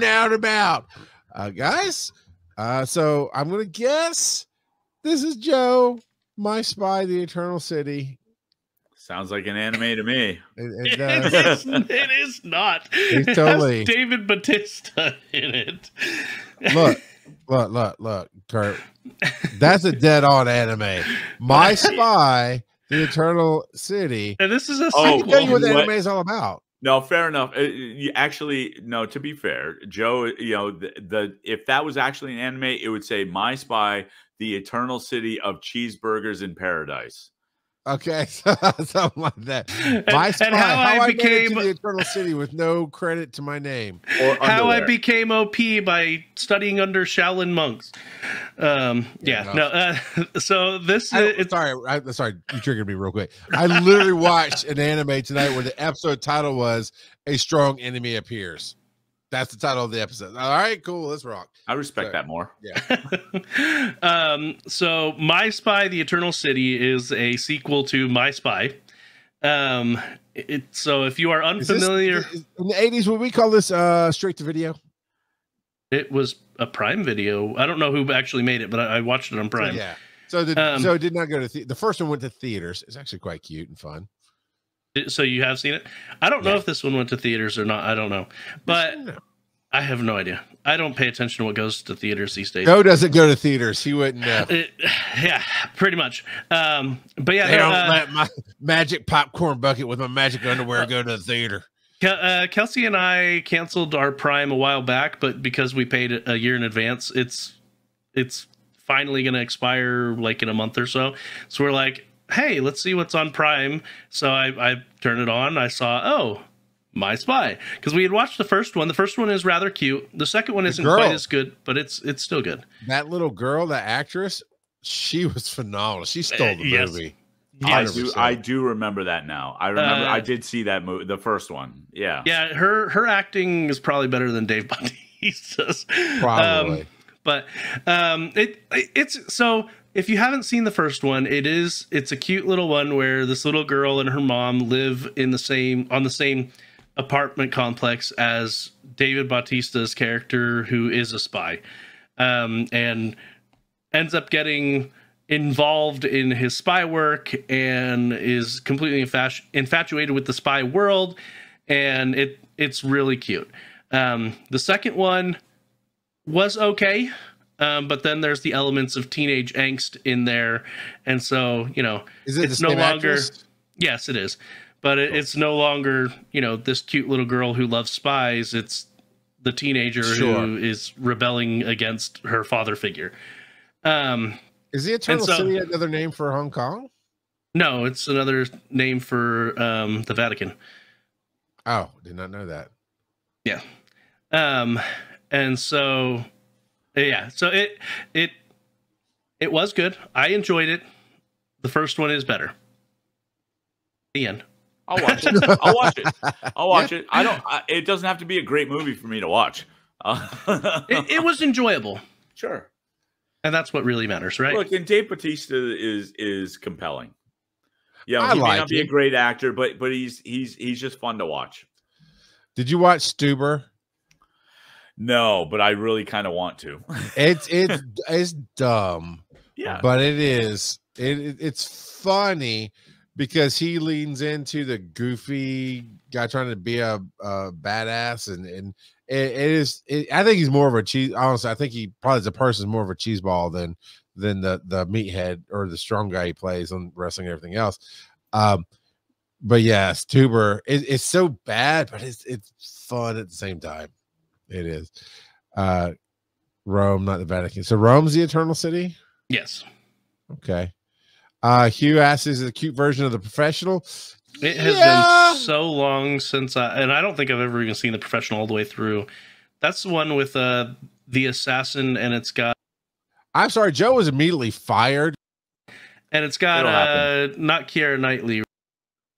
nerding out about. Guys, so I'm going to guess this is Joe, My Spy, the Eternal City. Sounds like an anime to me. It does. It is not. It's It totally has David Bautista in it. Look, Kurt. That's a dead-on anime. My Spy, the Eternal City. And this is a I can sequel. tell you what the anime is all about. No, fair enough. No, to be fair, Joe, if that was actually an anime, it would say My Spy, the Eternal City of Cheeseburgers in Paradise. Okay, something like that. My Spy, and how I became the Eternal City with no credit to my name. Or how I became OP by studying under Shaolin monks. So this is sorry, you triggered me real quick. I literally watched an anime tonight where the episode title was "A Strong Enemy Appears." That's the title of the episode. All right, cool. Let's rock. I respect that more. Yeah. So My Spy, the Eternal City is a sequel to My Spy. So if you are unfamiliar, in the 80s, would we call this straight to video? it was a Prime Video. I don't know who actually made it, but I watched it on Prime. So it did not go to the first one went to theaters. It's actually quite cute and fun. So you have seen it? I don't know if this one went to theaters or not. I don't know, but I have no idea. I don't pay attention to what goes to theaters these days. Joe doesn't go to theaters. He wouldn't know. Yeah, pretty much. But yeah, they don't let my magic popcorn bucket with my magic underwear go to the theater. Kelsey and I canceled our Prime a while back, but because we paid a year in advance, it's finally going to expire like in a month or so. So we're like, hey, let's see what's on Prime. So I turned it on. I saw, My Spy, because we had watched the first one. The first one is rather cute. The second one isn't quite as good, but it's still good. That little girl, that actress, she was phenomenal. She stole the movie. I do remember that now. I remember I did see that movie, the first one. Yeah. Yeah, her acting is probably better than Dave Bautista's. Probably. It's so if you haven't seen the first one, it's a cute little one where this little girl and her mom live on the same apartment complex as David Bautista's character, who is a spy, and ends up getting involved in his spy work and is completely infatuated with the spy world, and it's really cute. The second one was okay. But then there's the elements of teenage angst in there. And so, it's no longer, actress? Yes, it is. But it's no longer, this cute little girl who loves spies. It's the teenager who is rebelling against her father figure. Is the Eternal City another name for Hong Kong? No, it's another name for the Vatican. Oh, did not know that. Yeah. And so... Yeah, so it was good. I enjoyed it. The first one is better. The end. I'll watch it. I'll watch it. It doesn't have to be a great movie for me to watch. It was enjoyable. Sure. And that's what really matters, right? Look, and Dave Bautista is compelling. Yeah, he may not be a great actor, but he's just fun to watch. Did you watch Stuber? No, but I really kind of want to. It's dumb. Yeah. But it is. It's funny because he leans into the goofy guy trying to be a badass, and it is. I think he's more of a cheese. Honestly, I think he probably as a person is more of a cheese ball than the meathead or the strong guy he plays on wrestling and everything else. But yeah, Stuber it's so bad, but it's fun at the same time. It is. Rome, not the Vatican. So Rome's the Eternal City? Yes. Okay. Hugh asks, is it a cute version of The Professional? It has been so long since and I don't think I've ever even seen The Professional all the way through. That's the one with the assassin, and it's got... I'm sorry, Joe was immediately fired. And it's got not Keira Knightley.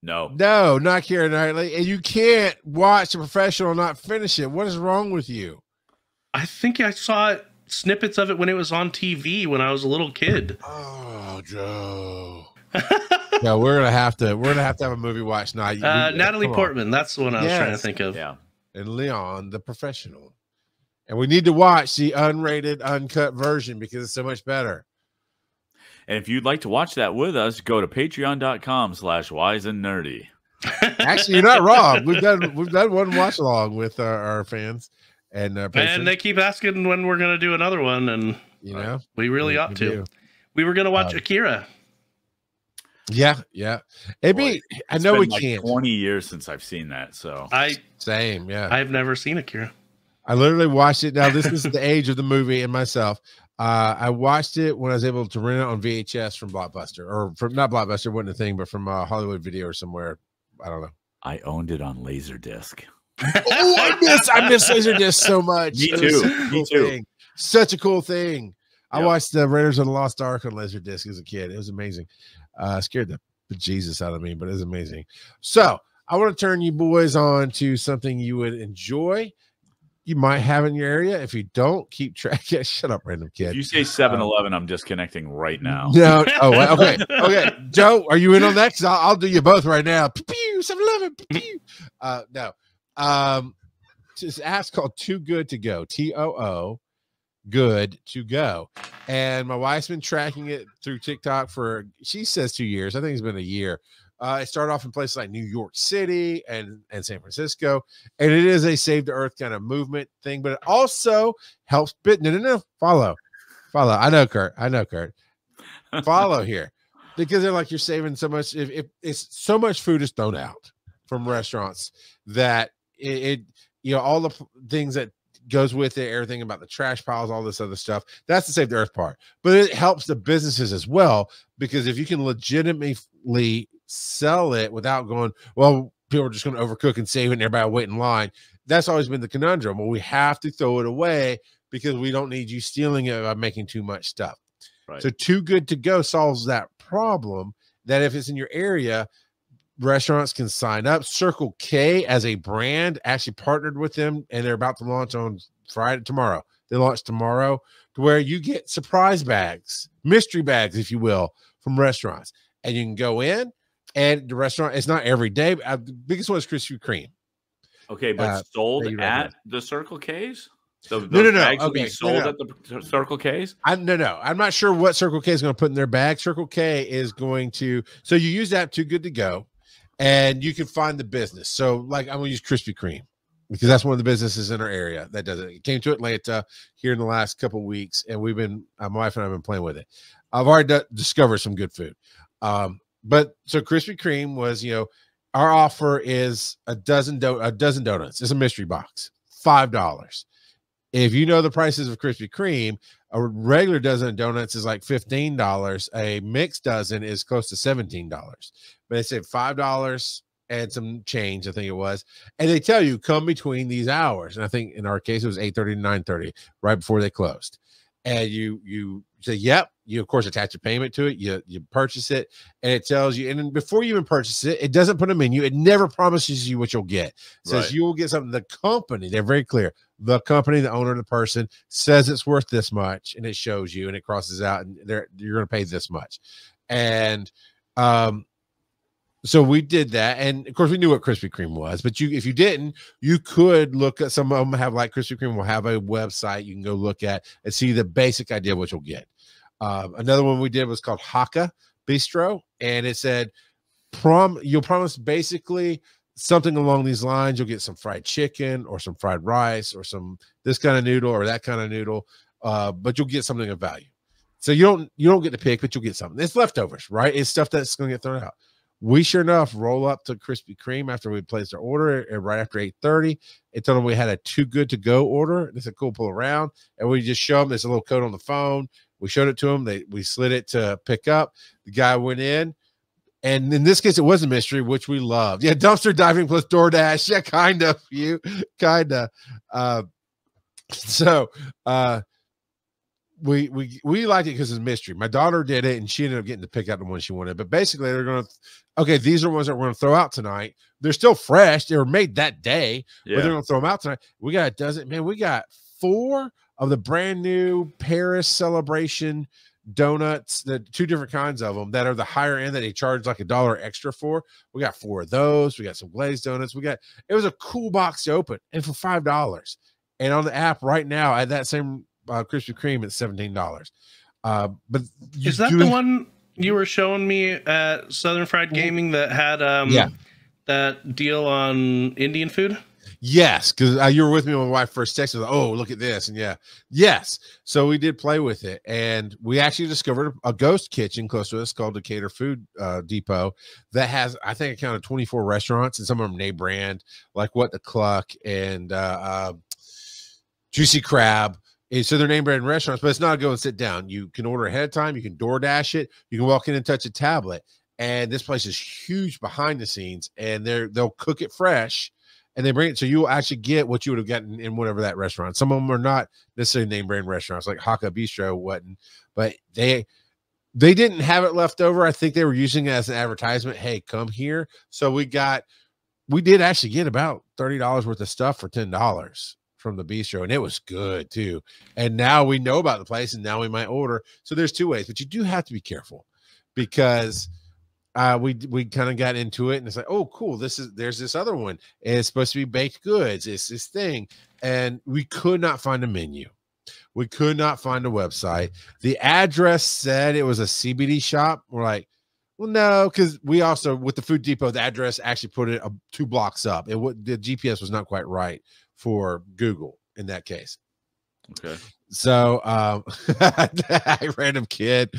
No, not Keira Knightley. And you can't watch The Professional and not finish it. What is wrong with you? I think I saw snippets of it when it was on TV when I was a little kid. Oh, Joe. Yeah, we're gonna have to have a movie watch night. Natalie Portman, that's the one I was trying to think of. Yeah. And Leon, The Professional. And we need to watch the unrated, uncut version because it's so much better. And if you'd like to watch that with us, go to patreon.com/wiseandnerdy. Actually, you're not wrong. We've done one watch along with our fans and they keep asking when we're going to do another one, and you know we really ought to. We were going to watch Akira. Yeah. Maybe I know we like can't. 20 years since I've seen that, so same. Yeah, I've never seen Akira. I literally watched it. Now this is the age of the movie and myself. I watched it when I was able to rent it on VHS from Blockbuster, or from not Blockbuster, wasn't a thing, but from Hollywood Video or somewhere. I don't know. I owned it on Laserdisc. Oh, I miss Laserdisc so much. Me too. Such a cool thing. Yep. I watched the Raiders of the Lost Ark on Laserdisc as a kid. It was amazing. Scared the bejesus out of me, but it was amazing. So I want to turn you boys on to something you would enjoy. You might have in your area. If you don't, keep track. Yeah, shut up, random kid. If you say 7-Eleven, I'm disconnecting right now. No. Oh, okay. Joe, are you in on that? Because I'll do you both right now. 7-Eleven. No. This app's called Too Good to Go. TOO. Good to Go. And my wife's been tracking it through TikTok for, she says 2 years. I think it's been a year. It started off in places like New York City and San Francisco, and it is a save the earth kind of movement thing, but it also helps follow. I know Kurt follow here, because they're like, you're saving so much. If it's so much food is thrown out from restaurants that it all the things that goes with it, everything about the trash piles, all this other stuff, that's the save the earth part, but it helps the businesses as well, because if you can legitimately sell it without going, well, people are just going to overcook and save it and everybody wait in line. That's always been the conundrum. Well, we have to throw it away because we don't need you stealing it by making too much stuff. Right. So Too Good to Go solves that problem, that if it's in your area, restaurants can sign up. Circle K as a brand actually partnered with them, and they're about to launch on tomorrow. They launch tomorrow, to where you get surprise bags, mystery bags, if you will, from restaurants. And you can go in, and the restaurant, it's not every day. But the biggest one is Krispy Kreme. Okay, but sold at the Circle K's? No. Bags will be sold at the Circle K's? No. I'm not sure what Circle K is going to put in their bag. Circle K is going to, so you use that Too Good to Go, and you can find the business. So, like, I'm going to use Krispy Kreme, because that's one of the businesses in our area that does it. It came to Atlanta here in the last couple of weeks, and we've been, my wife and I have been playing with it. I've already discovered some good food. But so Krispy Kreme was, our offer is a dozen donuts. It's a mystery box, $5. If you know the prices of Krispy Kreme, a regular dozen of donuts is like $15. A mixed dozen is close to $17. But they said $5 and some change, I think it was. And they tell you, come between these hours. And I think in our case, it was 8:30 to 9:30, right before they closed. And you say, yep. You, of course, attach a payment to it. You purchase it, and it tells you. And then before you even purchase it, it doesn't put a menu. It never promises you what you'll get. It says you will get something. The company, they're very clear. The company, the owner, the person says it's worth this much, and it shows you, and it crosses out, and you're going to pay this much. And so we did that, and of course we knew what Krispy Kreme was, but if you didn't, you could look at, some of them have, like Krispy Kreme will have a website you can go look at and see the basic idea of what you'll get. Another one we did was called Haka Bistro, and it said you'll promise basically something along these lines. You'll get some fried chicken or some fried rice or some this kind of noodle or that kind of noodle, but you'll get something of value. So you don't get to pick, but you'll get something. It's leftovers, right? It's stuff that's going to get thrown out. We sure enough roll up to Krispy Kreme after we placed our order, and right after 8:30, it told them we had a Too Good to Go order. They said, cool, pull around, and we just show them there's a little code on the phone. We showed it to them. We slid it to pick up. The guy went in, and in this case, it was a mystery, which we loved. Yeah, dumpster diving plus DoorDash. Yeah, kind of. We liked it because it's a mystery. My daughter did it, and she ended up getting to pick out the one she wanted. But basically, they're going to, okay, these are ones that we're going to throw out tonight. They're still fresh. They were made that day, but they're going to throw them out tonight. We got a dozen. Man, we got 4 of the brand new Paris Celebration donuts, the 2 different kinds of them that are the higher end that they charge like $1 extra for. We got 4 of those. We got some glazed donuts. It was a cool box to open, and for $5. And on the app right now, at that same Krispy Kreme, it's $17. But is that the one you were showing me at Southern Fried Gaming that had that deal on Indian food? Yes, because you were with me when my wife first texted. Like, oh, look at this, and yes. So we did play with it, and we actually discovered a ghost kitchen close to us called Decatur Food Depot that has, I think, I counted 24 restaurants, and some of them name brand, like What the Cluck and Juicy Crab. And so they're name brand restaurants, but it's not a go and sit down. You can order ahead of time. You can DoorDash it. You can walk in and touch a tablet. And this place is huge behind the scenes, and they'll cook it fresh. And they bring it, so you'll actually get what you would have gotten in whatever that restaurant. Some of them are not necessarily name brand restaurants, like Haka Bistro wasn't, but they didn't have it left over. I think they were using it as an advertisement. Hey, come here. So we did actually get about $30 worth of stuff for $10 from the bistro, and it was good too. And now we know about the place, and now we might order. So there's two ways, but you do have to be careful because we kind of got into it, and it's like, oh, cool. There's this other one, and it's supposed to be baked goods. It's this thing, and we could not find a menu. We could not find a website. The address said it was a CBD shop. We're like, well, no, because we also with the Food Depot, the address actually put it 2 blocks up. The GPS was not quite right for Google in that case. Okay. So random kid.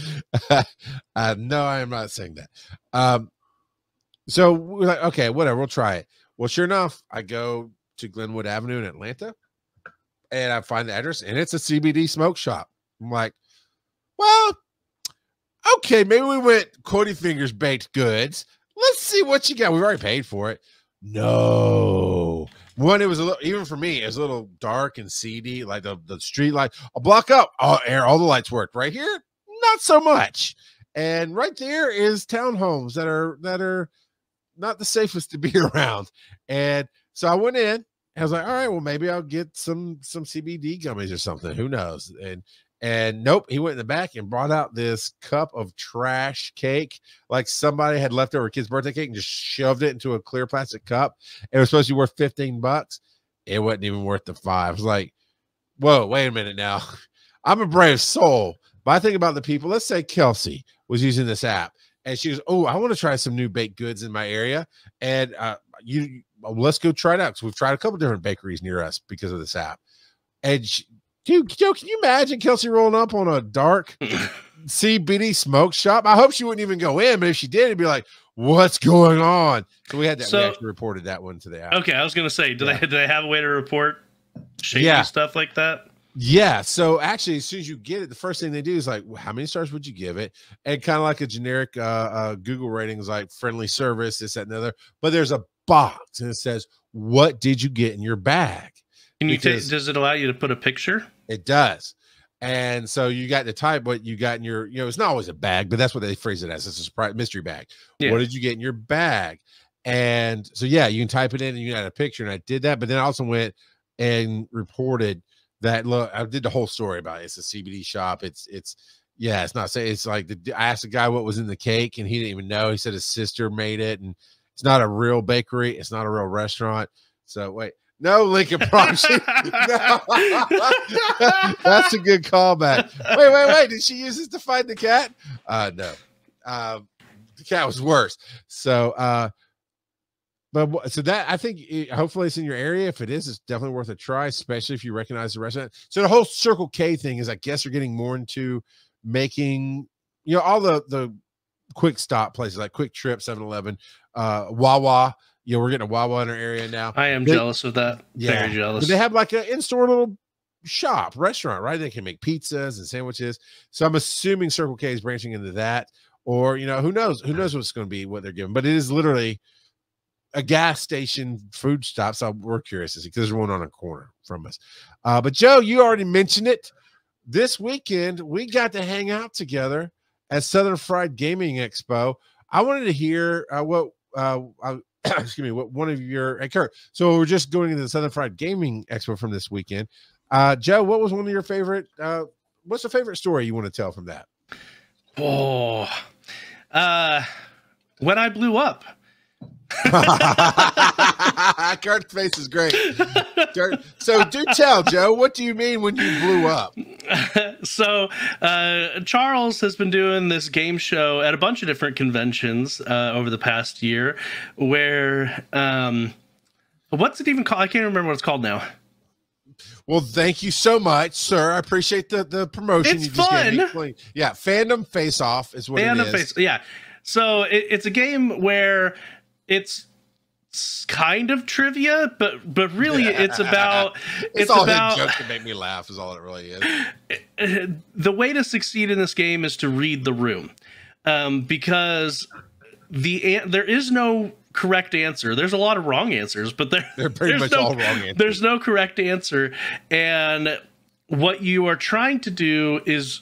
No, I am not saying that. So we're like, okay, whatever, we'll try it. Well, sure enough, I go to Glenwood Avenue in Atlanta, and I find the address, and it's a CBD smoke shop. I'm like, well, okay, maybe we went Cody Fingers baked goods. Let's see what you got. We've already paid for it. No. One, it was a little, even for me, it was a little dark and seedy, like the street light. A block up, all the lights worked. Right here, not so much. And right there is townhomes that are not the safest to be around. And so I went in, and I was like, all right, well, maybe I'll get some CBD gummies or something. Who knows? And nope, he went in the back and brought out this cup of trash cake, like somebody had leftover a kid's birthday cake and just shoved it into a clear plastic cup. It was supposed to be worth $15. It wasn't even worth the $5. I was like, whoa, wait a minute now. I'm a brave soul, but I think about the people. Let's say Kelsey was using this app, and she was, oh, I want to try some new baked goods in my area, and let's go try it out because we've tried a couple different bakeries near us because of this app. And dude, Joe, can you imagine Kelsey rolling up on a dark CBD smoke shop? I hope she wouldn't even go in, but if she did, it'd be like, what's going on? So we had that. We actually reported that one to the app. Okay, I was gonna say, do they have a way to report shady stuff like that? Yeah. So actually, as soon as you get it, the first thing they do is like, how many stars would you give it? And kind of like a generic Google ratings, like friendly service, this, that, and the other. But there's a box, and it says, what did you get in your bag? Does it allow you to put a picture? It does. And so you got to type what you got in your, it's not always a bag, but that's what they phrase it as. It's a surprise mystery bag. Yeah. What did you get in your bag? And so, yeah, you can type it in and you got a picture. And I did that, but then I also went and reported that, look, I did the whole story about it. It's a CBD shop. It's not saying, it's like I asked the guy what was in the cake, and he didn't even know. He said his sister made it, and it's not a real bakery. It's not a real restaurant. So wait. No, Lincoln Proxy. No. That's a good callback. Wait. Did she use this to find the cat? No. The cat was worse. So, so that, I think, hopefully it's in your area. If it is, it's definitely worth a try, especially if you recognize the restaurant. So the whole Circle K thing is, I guess, they're getting more into making, all the quick stop places like Quick Trip, 7-Eleven, Wawa. We're getting a Wawa in our area now. I am jealous of that. Yeah. Very jealous. They have like an in-store little restaurant, right? They can make pizzas and sandwiches. So I'm assuming Circle K is branching into that. Or, who knows? Who knows what's going to be, what they're giving. But it is literally a gas station food stop. So we're curious to see, because there's one on a corner from us. But Joe, you already mentioned it. This weekend, we got to hang out together at Southern Fried Gaming Expo. I wanted to hear excuse me, what one of your, hey, Kurt, so we're just going into the Southern Fried Gaming Expo from this weekend. Joe, what was one of your favorite, what's the favorite story you want to tell from that? Oh, when I blew up. Kurt's face is great. So do tell, Joe, what do you mean when you blew up? So Charles has been doing this game show at a bunch of different conventions over the past year where what's it even called? I can't remember what it's called now. Well, thank you so much, sir. I appreciate the promotion. It's you just fun. gave me. Yeah, Fandom Face Off is what it is. Yeah. So it's a game where it's kind of trivia, but really it's about it's all about jokes to make me laugh is all it really is. The way to succeed in this game is to read the room, because there is no correct answer. There's a lot of wrong answers, but they're pretty much all wrong answers. There's no correct answer, and what you are trying to do is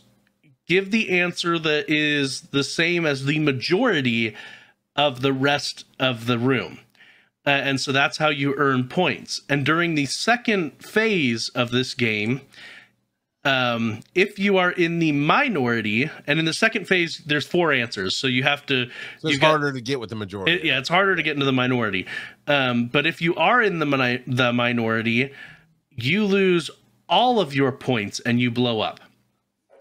give the answer that is the same as the majority of the rest of the room. And so that's how you earn points. And during the second phase of this game, if you are in the minority, and in the second phase, there's 4 answers. So you have to... So it's harder to get with the majority. Yeah, it's harder to get into the minority. But if you are in the minority, you lose all of your points and you blow up.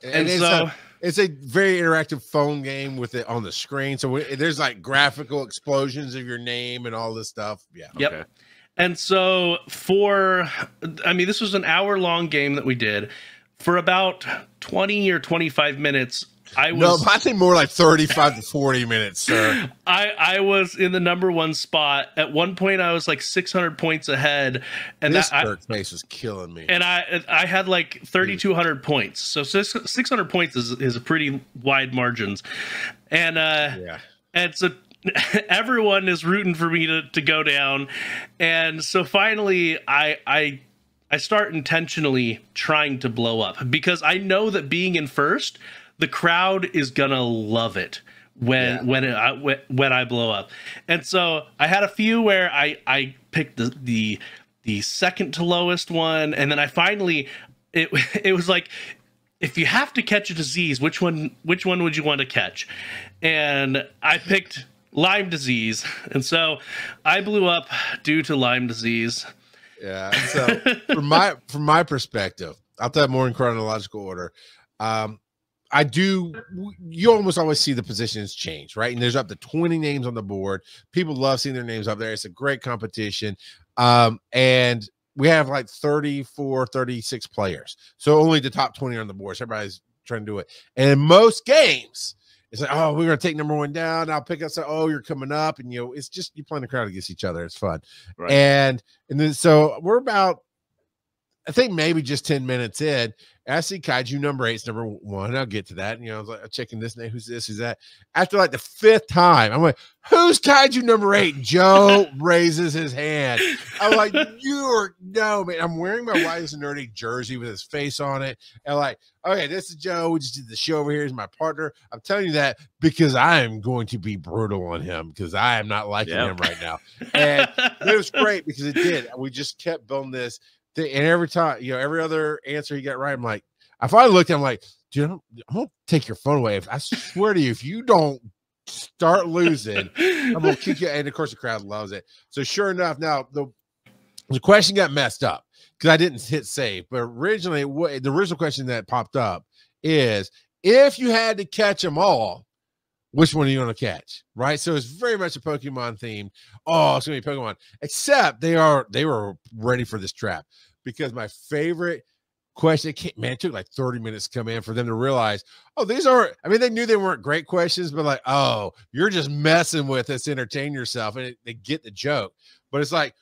And so... It's a very interactive phone game with it on the screen. So there's like graphical explosions of your name and all this stuff. Yeah. Yep. Okay. And so this was an hour-long game that we did. For about 20 or 25 minutes, I think more like 35 to 40 minutes, sir. I was in the #1 spot. At one point, I was like 600 points ahead, and this face was killing me. And I had like 3,200 points. So 600 points is a pretty wide margins, and and so everyone is rooting for me to go down, and so finally I start intentionally trying to blow up because I know that being in first, the crowd is gonna love it when I blow up. And so I had a few where I picked the second to lowest one, and then I finally it was like, if you have to catch a disease, which one would you want to catch? And I picked Lyme disease, and so I blew up due to Lyme disease. Yeah. So from my perspective, I'll tell you more in chronological order. You almost always see the positions change, right? And there's up to 20 names on the board. People love seeing their names up there. It's a great competition. And we have like 34, 36 players. So only the top 20 are on the board. So everybody's trying to do it. And in most games, it's like, oh, we're going to take #1 down. I'll pick up. So, oh, you're coming up. And, it's just you playing the crowd against each other. It's fun. Right. And then so we're about, I think maybe just 10 minutes in. I see Kaiju #8 is #1. I'll get to that. And, I was like, I'm checking this name. Who's this? Who's that? After like the 5th time, I'm like, who's Kaiju #8? Joe raises his hand. I'm like, no, man. I'm wearing my Wise and Nerdy jersey with his face on it. And like, okay, this is Joe. We just did the show over here. He's my partner. I'm telling you that because I am going to be brutal on him because I am not liking him right now. And it was great because it did. We just kept building this. And every time, every other answer he got right, I'm like, I finally looked at him like, dude, I'm gonna take your phone away. I swear to you, if you don't start losing, I'm gonna kick you. And of course, the crowd loves it. So sure enough, now the question got messed up because I didn't hit save. But originally, the original question that popped up is, if you had to catch them all, which one are you going to catch? Right. So it's very much a Pokemon themed. Oh, it's going to be Pokemon, except they were ready for this trap because my favorite question, it took like 30 minutes to come in for them to realize, oh, these are, they knew they weren't great questions, but like, oh, you're just messing with us, entertain yourself. And they get the joke, but it's like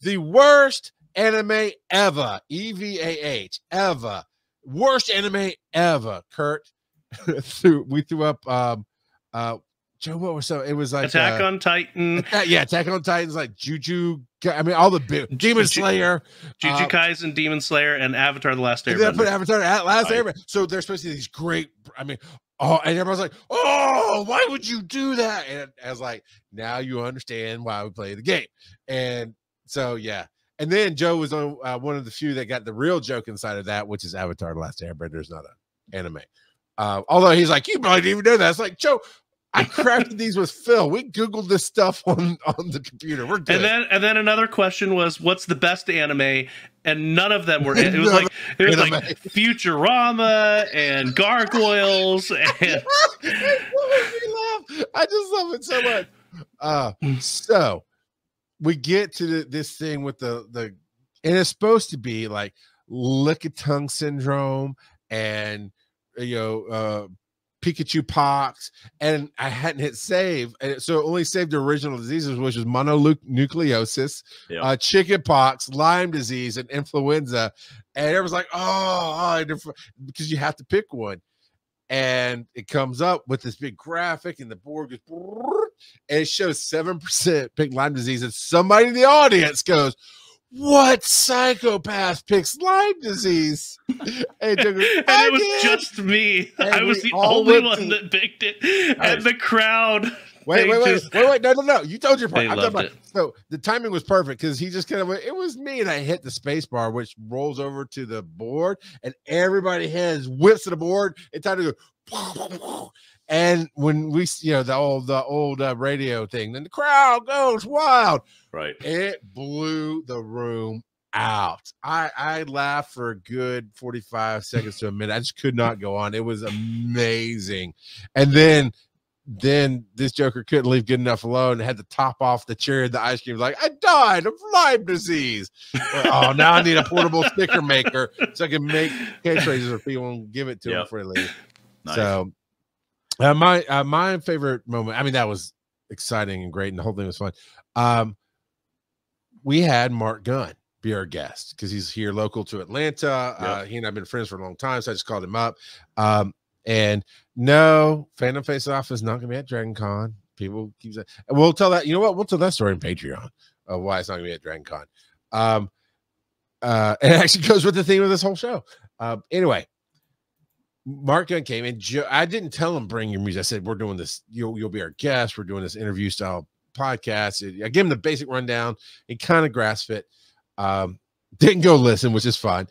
the worst anime ever, EVAH, ever, worst anime ever. Kurt, we threw up, Joe, what was it was like Attack on Titan. Attack on Titan's like Juju. All the big Demon Slayer, Jujutsu Kaisen, Demon Slayer, and Avatar: The Last Airbender. They put Avatar Last Airbender. So they're supposed to be these great. And everyone's like, oh, why would you do that? And I was like, now you understand why we play the game. And so yeah. And then Joe was on one of the few that got the real joke inside of that, which is Avatar: The Last Airbender is not an anime. Although he's like, you probably didn't even know that. It's like, Joe, I crafted these with Phil. We Googled this stuff on the computer. We're good. And then another question was, what's the best anime? And none of them were. It was like Futurama and Gargoyles and. I just love it so much. So we get to this thing with the and it's supposed to be like lick-a-tongue syndrome and Pikachu pox, and I hadn't hit save, and so it only saved the original diseases, which is mononucleosis, chicken pox, Lyme disease, and influenza. And everyone's like, because you have to pick one. And it comes up with this big graphic, and the board goes, and it shows 7% pick Lyme disease, and somebody in the audience goes, "What psychopath picks Lyme disease?" And it was just me. I was the only one that picked it, and the crowd. Wait! No! You told your part. So the timing was perfect because he just kind of went. It was me, and I hit the space bar, which rolls over to the board, and everybody has whips to the board. It's time to go. And when we, the old radio thing, then the crowd goes wild. Right. It blew the room out. I laughed for a good 45 seconds to a minute. I just could not go on. It was amazing. And then this joker couldn't leave good enough alone and had to top off the cherry of the ice cream. Like, I died of Lyme disease. Now I need a portable sticker maker so I can make catchphrases for people and give it to them before they leave. Nice. So my favorite moment, I mean, that was exciting and great, and the whole thing was fun. We had Mark Gunn be our guest because he's here local to Atlanta. He and I have been friends for a long time, so I just called him up. And no, Fandom Face Off is not going to be at Dragon Con. People keep saying, and we'll tell that. You know what? We'll tell that story in Patreon of why it's not going to be at Dragon Con. It actually goes with the theme of this whole show. Anyway, Mark Gunn came in. I didn't tell him bring your music. I said we're doing this. You'll be our guest. We're doing this interview style podcast. I gave him the basic rundown. He kind of grasped it. Didn't go listen, which is fine.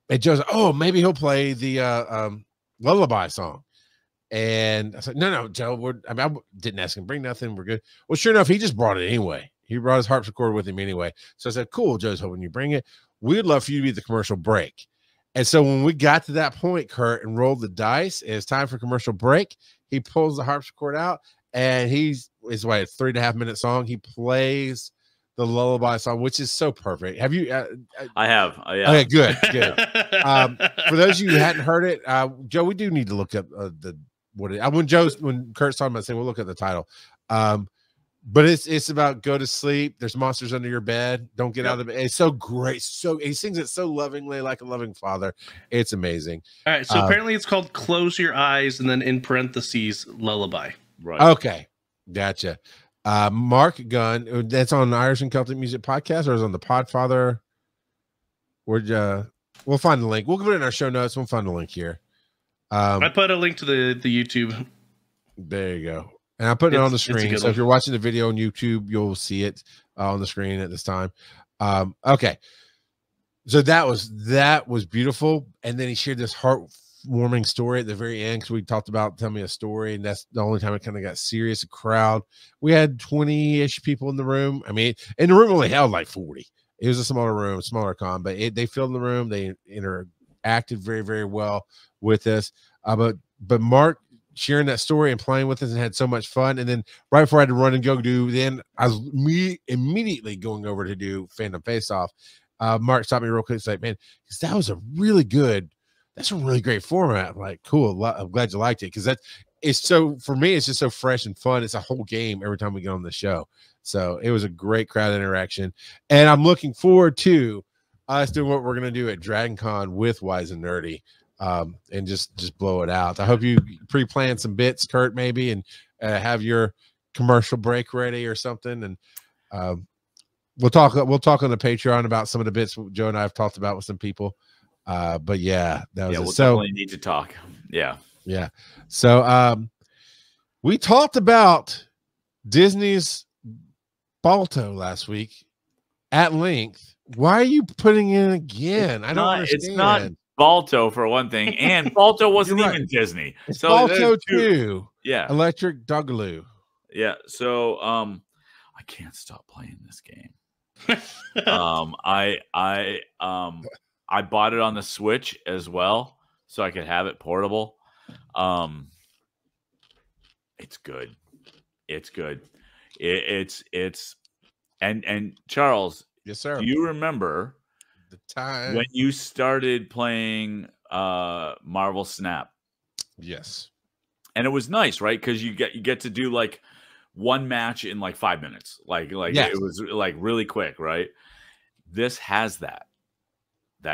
And Joe's like, oh, maybe he'll play the Lullaby song. And I said, no, Joe, I didn't ask him to bring nothing. We're good. Well, sure enough, he just brought it anyway. He brought his harpsichord with him anyway. So I said, cool, Joe's hoping you bring it. We'd love for you to be the commercial break. And so when we got to that point, Kurt, and rolled the dice, and it's time for commercial break, he pulls the harpsichord out, and it's a 3.5 minute song. He plays the Lullaby song, which is so perfect. Have you? I have. Yeah. Okay, good. For those of you who hadn't heard it, Joe, we do need to look up when Kurt's talking about saying we'll look at the title. But it's about go to sleep. There's monsters under your bed. Don't get out of bed. It's so great. So he sings it so lovingly, like a loving father. It's amazing. All right. So apparently it's called Close Your Eyes and then in parentheses Lullaby. Right. Okay. Gotcha. Mark Gunn, that's on the Irish and Celtic Music Podcast, or is it on the Podfather? We'll find the link. We'll put it in our show notes. We'll find the link here. I put a link to the YouTube. There you go. And I put it on the screen. So if you're watching the video on YouTube, you'll see it on the screen at this time. Okay. So that was beautiful. And then he shared this heartwarming story at the very end, because we talked about tell me a story, and that's the only time it kind of got serious. A crowd. We had 20-ish people in the room. I mean, and the room only held like 40. It was a smaller room, smaller con, but they filled the room. They interacted very, very well with us. But Mark sharing that story and playing with us and had so much fun. And then right before I had to run and go then I was immediately going over to do Fandom Face Off. Mark stopped me real quick. It's like, man, that was that's a really great format. I'm like, cool. I'm glad you liked it. Cause for me, it's just so fresh and fun. It's a whole game every time we get on the show. So it was a great crowd interaction, and I'm looking forward to us doing what we're going to do at Dragon Con with Wise and Nerdy. And just blow it out. I hope you pre-plan some bits, Kurt, maybe, and have your commercial break ready or something. And we'll talk on the Patreon about some of the bits Joe and I have talked about with some people. But yeah, that was we'll definitely need to talk. Yeah. So we talked about Disney's Balto last week at length. Why are you putting in again? I don't understand. Balto for one thing, and Balto wasn't You're right. even Disney. It's So Balto there's 2. Yeah. Electric Boogaloo. Yeah. So I can't stop playing this game. I bought it on the Switch as well, so I could have it portable. It's good. It's good. It's and Charles, Yes, sir. do you remember The time when you started playing Marvel Snap? Yes. And it was nice, right? Because you get to do like one match in like 5 minutes. Like Yes. It was like really quick, right? This has that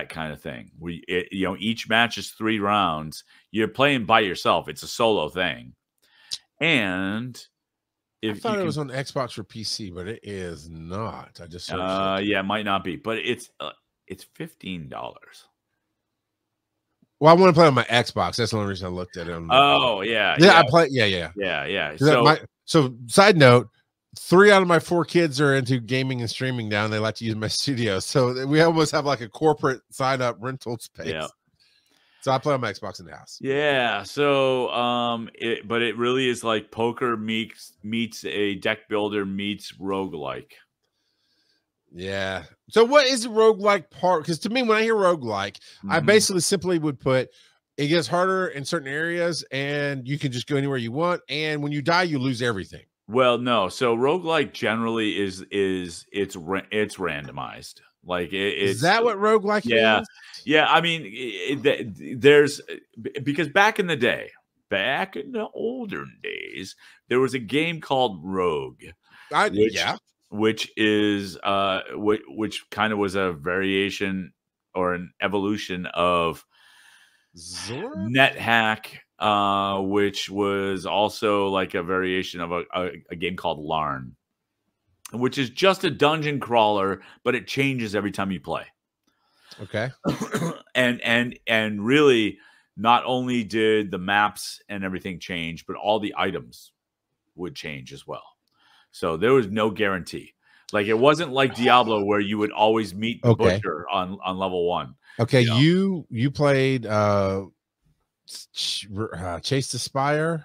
kind of thing. Each match is 3 rounds. You're playing by yourself. It's a solo thing. And I thought it was on Xbox for PC, but it is not. I just searched it. Yeah, it might not be, but it's $15. Well, I want to play on my Xbox. That's the only reason I looked at it. Oh yeah, I play. Yeah. So, side note: 3 out of my 4 kids are into gaming and streaming now, and they like to use my studio. So we almost have like a corporate sign-up rental space. Yeah. So I play on my Xbox in the house. Yeah. So, but it really is like poker meets a deck builder meets roguelike. Yeah. So what is a roguelike part? Because to me, when I hear roguelike, I basically simply would put it gets harder in certain areas and you can just go anywhere you want. And when you die, you lose everything. Well, no. So roguelike generally is it's randomized. Like is that what roguelike is? Yeah. I mean, there's because back in the olden days, there was a game called Rogue. Which is which kind of was a variation or an evolution of NetHack, which was also like a variation of a game called Larn, which is just a dungeon crawler, but it changes every time you play. Okay. and really, not only did the maps and everything change, but all the items would change as well. So there was no guarantee. Like it wasn't like Diablo where you would always meet the butcher on level 1. Okay, you played Chase the Spire?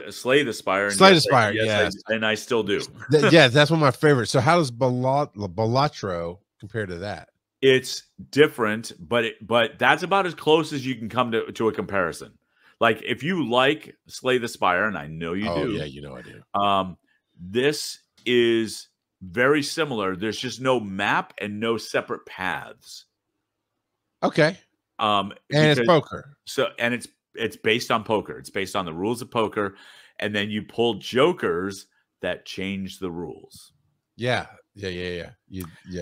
Slay the Spire. Slay the Spire, yes. And I still do. Yeah, that's one of my favorites. So how does Balatro compare to that? It's different, but that's about as close as you can come to a comparison. Like if you like Slay the Spire, and I know you do. Yeah, you know I do. This is very similar. There's just no map and no separate paths. Okay. And it's poker. So it's based on poker. It's based on the rules of poker, and then you pull jokers that change the rules. Yeah. I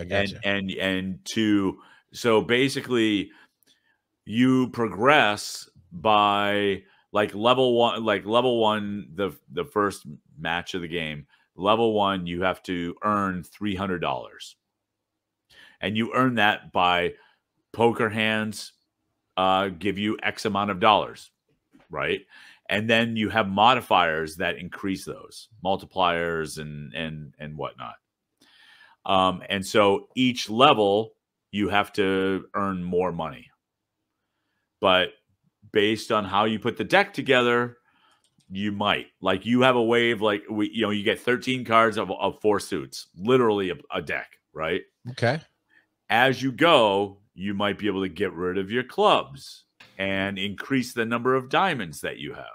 gotcha. So basically you progress by like level 1, the first match of the game. Level 1, you have to earn $300, and you earn that by poker hands give you X amount of dollars, right? And then you have modifiers that increase those multipliers and whatnot. And so each level you have to earn more money, but based on how you put the deck together, you might like you have a wave like you get 13 cards of 4 suits, literally a deck, right? Okay. As you go, you might be able to get rid of your clubs and increase the number of diamonds that you have.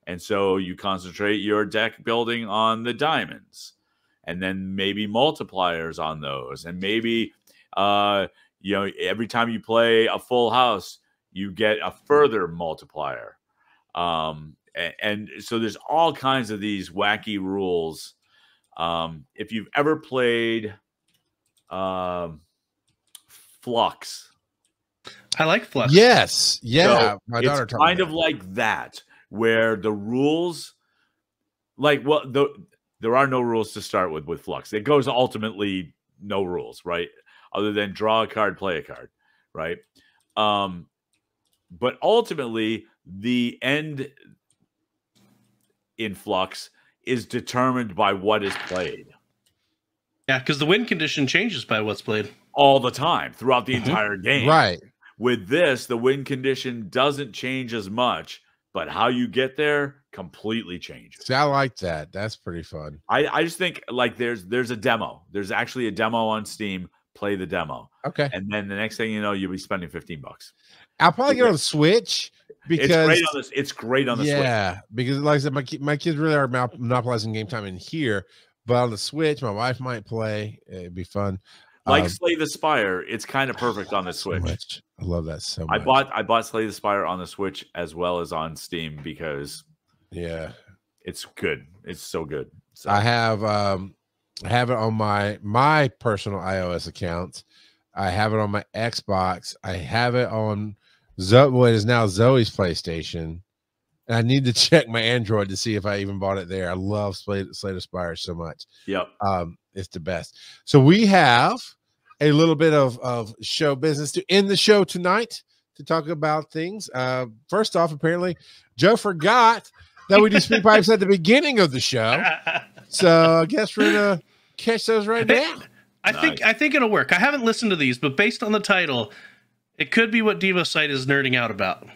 And so you concentrate your deck building on the diamonds, and then maybe multipliers on those, and maybe every time you play a full house, you get a further multiplier. And so there's all kinds of these wacky rules. If you've ever played Flux. I like Flux. Yes. Yeah. So my daughter it's kind of like that, where the rules, there are no rules to start with Flux. It goes ultimately no rules, right? Other than draw a card, play a card, right? But ultimately, the end in Flux is determined by what is played. Yeah, because the win condition changes by what's played all the time throughout the entire game. Right. With this, the win condition doesn't change as much, but how you get there completely changes. See, I like that. That's pretty fun. I just think like there's a demo. There's actually a demo on Steam. Play the demo. Okay. And then the next thing you know, you'll be spending $15. I'll probably get on the Switch because it's great on the Switch. Yeah, because like I said, my kids really are monopolizing game time in here, but on the Switch, my wife might play. It'd be fun. Like Slay the Spire, it's kind of perfect on the Switch. So I love that so much. I bought Slay the Spire on the Switch as well as on Steam because it's good. It's so good. So. I have it on my personal iOS accounts. I have it on my Xbox. I have it on what is now Zoe's PlayStation. And I need to check my Android to see if I even bought it there. I love Slay the Spire so much. Yep. It's the best. So we have a little bit of show business to end the show tonight to talk about things. First off, apparently, Joe forgot that we do speak pipes at the beginning of the show. So I guess we're going to catch those right now. I think it'll work. I haven't listened to these, but based on the title, it could be what Devo's site is nerding out about.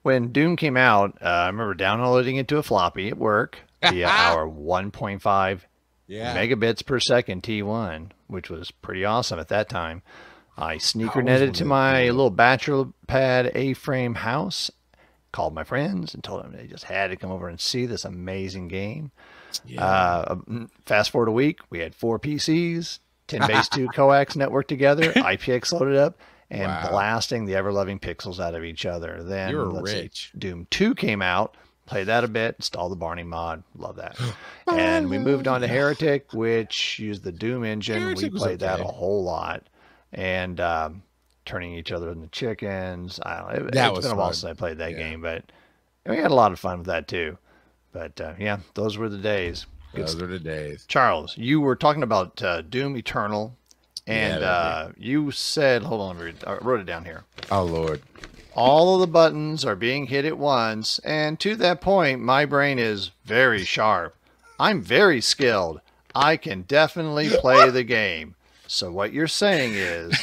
When Doom came out, I remember downloading it to a floppy at work via our 1.5 megabits per second T1, which was pretty awesome at that time. I sneaker netted to my little bachelor pad A-frame house, called my friends and told them they just had to come over and see this amazing game. Fast forward a week, we had 4 PCs, 10 base 2 coax networked together, IPX loaded up, and blasting the ever-loving pixels out of each other. Then you were rich. Doom 2 came out, played that a bit, installed the Barney mod, love that. And we moved on to Heretic, which used the Doom engine. Heretic we played that a whole lot. And turning each other into chickens. I don't know. It's been a while since I played that game, but we had a lot of fun with that too. But yeah, those were the days. Those were the days. Charles, you were talking about Doom Eternal, and you said, hold on, I wrote it down here. Oh, Lord. All of the buttons are being hit at once, and to that point, my brain is very sharp. I'm very skilled. I can definitely play the game. So what you're saying is...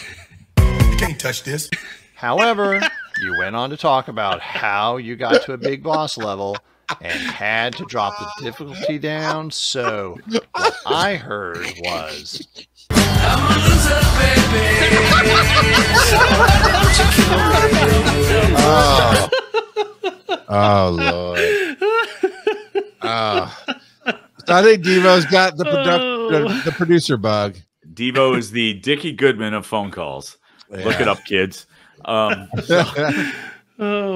You can't touch this. However, you went on to talk about how you got to a big boss level and had to drop the difficulty down. So what I heard was... I'm a loser, baby. Oh, Lord. So I think Devo's got the producer bug. Devo is the Dickie Goodman of phone calls. Look it up, kids. Oh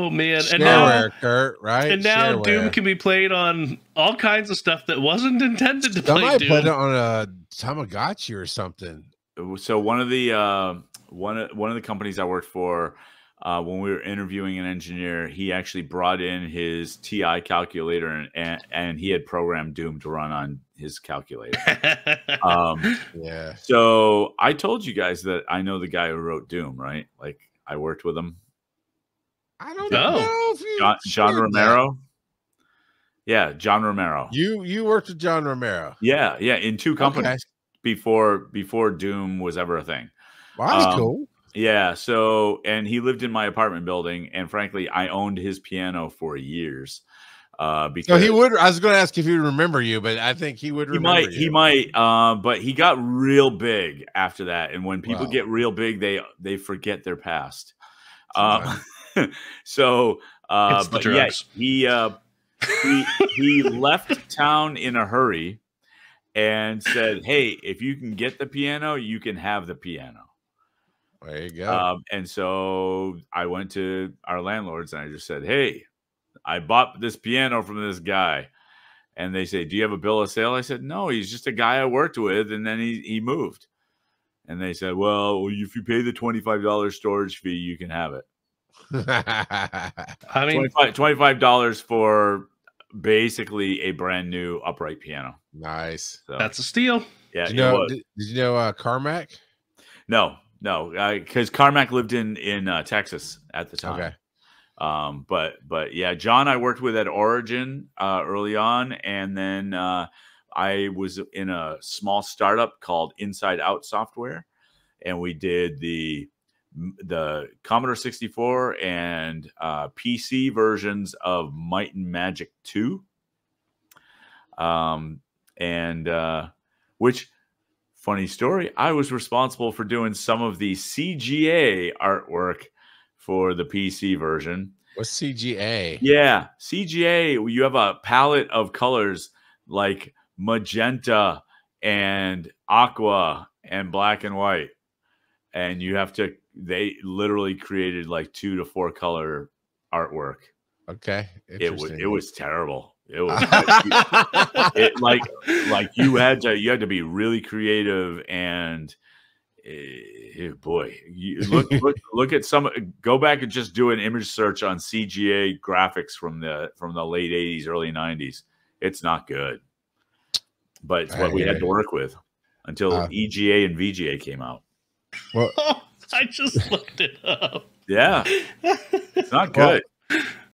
man! Shareware, Kurt, right? And now Shareware. Doom can be played on all kinds of stuff that wasn't intended to play. Somebody Doom. put it on a Tamagotchi or something. So one of the companies I worked for, when we were interviewing an engineer, he actually brought in his TI calculator and he had programmed Doom to run on his calculator. So I told you guys that I know the guy who wrote Doom, right? Like I worked with him. I don't know if you John Romero. Yeah, John Romero. You worked with John Romero. Yeah, in 2 companies before Doom was ever a thing. Wow, that's cool. Yeah, so and he lived in my apartment building, and frankly, I owned his piano for years. Because so he would. I was going to ask if he would remember you, but I think he would remember you. He might. But he got real big after that, and when people get real big, they forget their past. So, but yeah, he left town in a hurry and said, "Hey, if you can get the piano, you can have the piano." There you go. And so I went to our landlords and I just said, "Hey, I bought this piano from this guy." And they say, "Do you have a bill of sale?" I said, "No, he's just a guy I worked with, and then he moved." And they said, "Well, if you pay the $25 storage fee, you can have it." I mean, $25 for basically a brand new upright piano. Nice. So, that's a steal. Yeah. Did you know Carmack? No, because Carmack lived in Texas at the time. Okay. But yeah, John I worked with at Origin early on, and then I was in a small startup called Inside Out Software, and we did the the Commodore 64 and PC versions of Might and Magic 2. Which, funny story, I was responsible for doing some of the CGA artwork for the PC version. What's CGA? Yeah, CGA, you have a palette of colors like magenta and aqua and black and white. And you have to, they literally created like 2 to 4 color artwork. Okay. It was terrible. It was like you had to be really creative, and boy, you look at some, go back and just do an image search on CGA graphics from the late 80s, early 90s. It's not good, but it's what we had to work with until EGA and VGA came out. Well, I just looked it up. Yeah, it's not good.